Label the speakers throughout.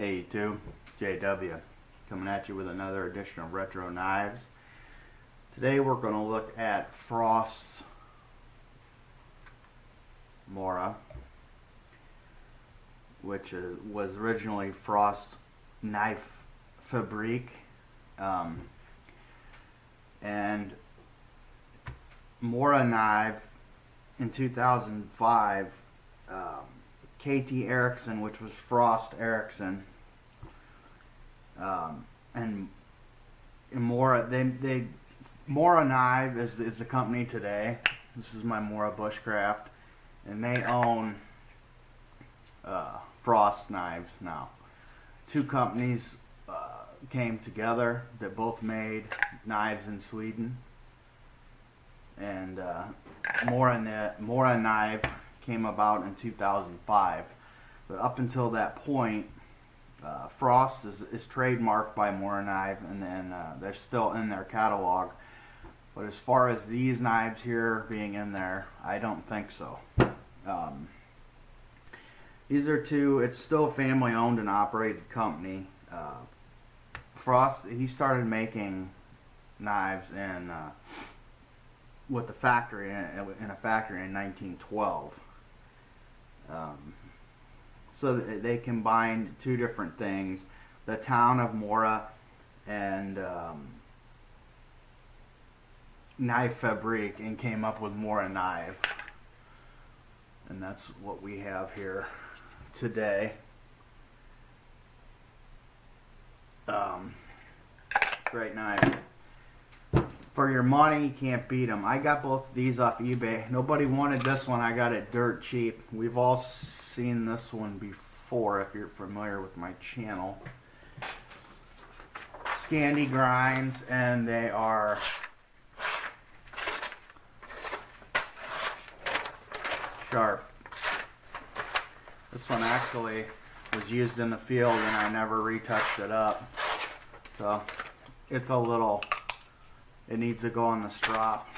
Speaker 1: Hey YouTube, JW, coming at you with another edition of Retro Knives. Today we're going to look at Frost's Mora, which was originally Frost Knife Fabrique, and Morakniv in 2005. KT Erickson, which was Frost Erickson, and Mora. Morakniv is the company today. This is my Mora bushcraft, and they own Frost knives now. Two companies came together that both made knives in Sweden, and Morakniv came about in 2005, but up until that point, Frost is trademarked by Morakniv, and then they're still in their catalog. But as far as these knives here being in there, I don't think so. These are two. It's still a family-owned and operated company. Frost, he started making knives in with the factory in a factory in 1912. So they combined two different things: the town of Mora and Knife Fabrique, and came up with Morakniv, and that's what we have here today. Great knife. For your money, you can't beat them. I got both of these off eBay. Nobody wanted this one. I got it dirt cheap. We've all seen this one before if you're familiar with my channel. Scandi grinds, and they are sharp. This one actually was used in the field, and I never retouched it up. So it's a little... It needs to go on the strop.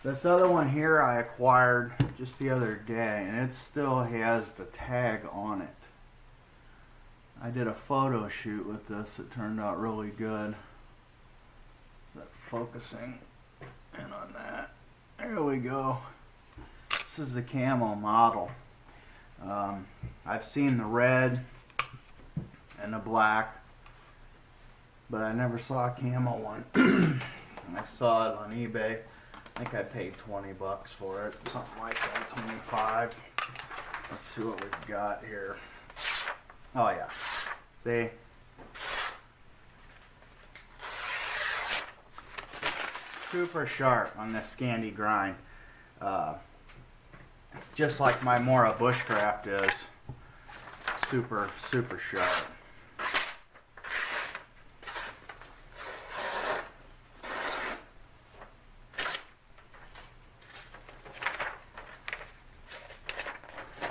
Speaker 1: This other one here I acquired just the other day, and it still has the tag on it. I did a photo shoot with this. It turned out really good. Is that focusing in on that? There we go. This is the camo model. I've seen the red and the black, but I never saw a camo one. And I saw it on eBay. I think I paid 20 bucks for it, something like that, 25. Let's see what we've got here. Oh yeah, see? Super sharp on this Scandi grind. Just like my Mora bushcraft is. Super, super sharp.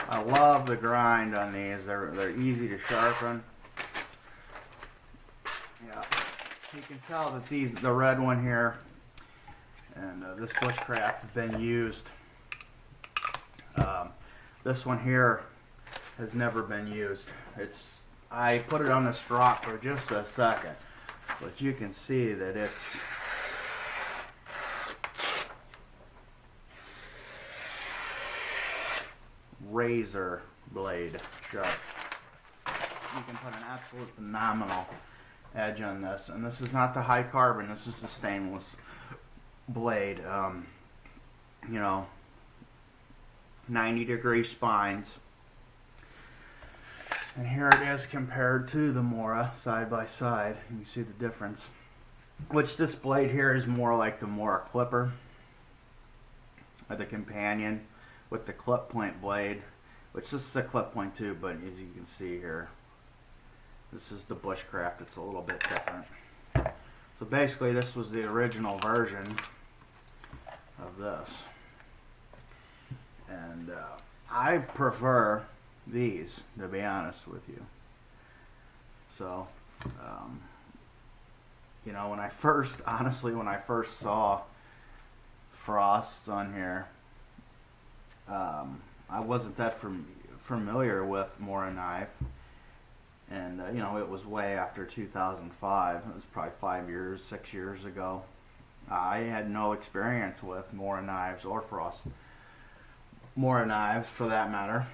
Speaker 1: I love the grind on these. They're easy to sharpen. Yeah, you can tell that the red one here and this bushcraft have been used. This one here has never been used. I put it on the strop for just a second, but you can see that it's razor blade sharp. You can put an absolute phenomenal edge on this, and this is not the high carbon. This is the stainless blade. You know, 90-degree spines, and here it is compared to the Mora side by side. You can see the difference, which this blade here is more like the Mora clipper, or the companion with the clip point blade, which this is a clip point too, but as you can see here, this is the bushcraft. It's a little bit different. So basically this was the original version of this, and I prefer these, to be honest with you. So you know, when I first saw Frost on here, I wasn't that familiar with Morakniv, and you know, it was way after 2005. It was probably 6 years ago. I had no experience with Moraknives or frost Moraknives for that matter.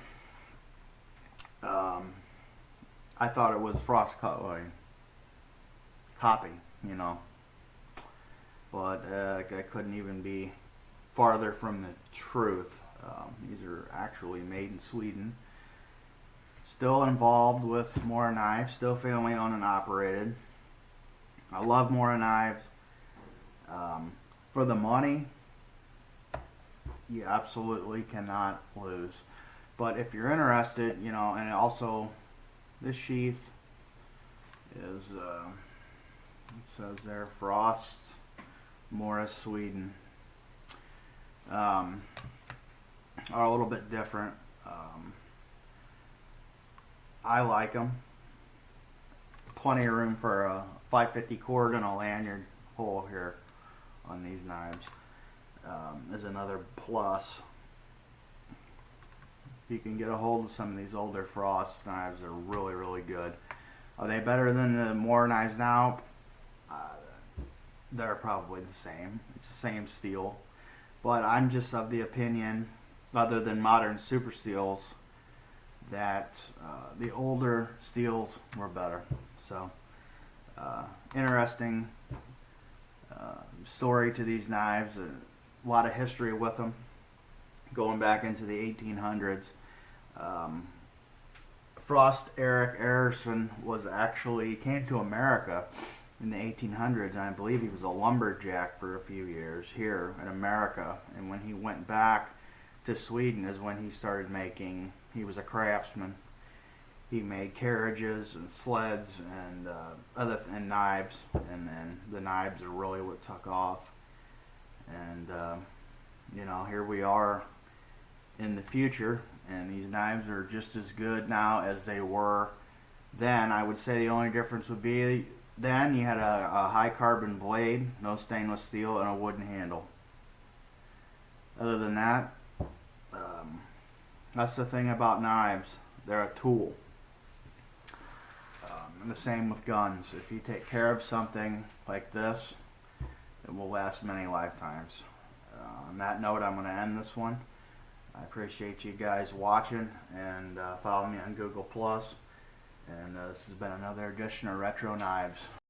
Speaker 1: I thought it was frost copying, you know, but I couldn't even be farther from the truth. These are actually made in Sweden. Still involved with Morakniv, still family owned and operated. I love Moraknives. For the money, you absolutely cannot lose. But if you're interested, you know, and also this sheath is, it says there, Frost, Mora, Sweden. Are a little bit different. I like them. Plenty of room for a 550 cord and a lanyard hole here on these knives. Is another plus. You can get a hold of some of these older frost knives. They're really, really good. Are they better than the Mora knives now? They're probably the same. It's the same steel. But I'm just of the opinion, other than modern super steels, that the older steels were better. So, interesting story to these knives. A lot of history with them, going back into the 1800s. Frost Eric Erikson came to America in the 1800s, and I believe he was a lumberjack for a few years here in America. And when he went back to Sweden is when he started making, he was a craftsman. He made carriages and sleds and and knives, and then the knives are really what took off. And you know, here we are in the future, and these knives are just as good now as they were then. I would say the only difference would be then you had a high carbon blade, no stainless steel, and a wooden handle. Other than that, that's the thing about knives. They're a tool. And the same with guns. If you take care of something like this, it will last many lifetimes. On that note, I'm going to end this one. I appreciate you guys watching, and follow me on Google+. And this has been another edition of Retro Knives.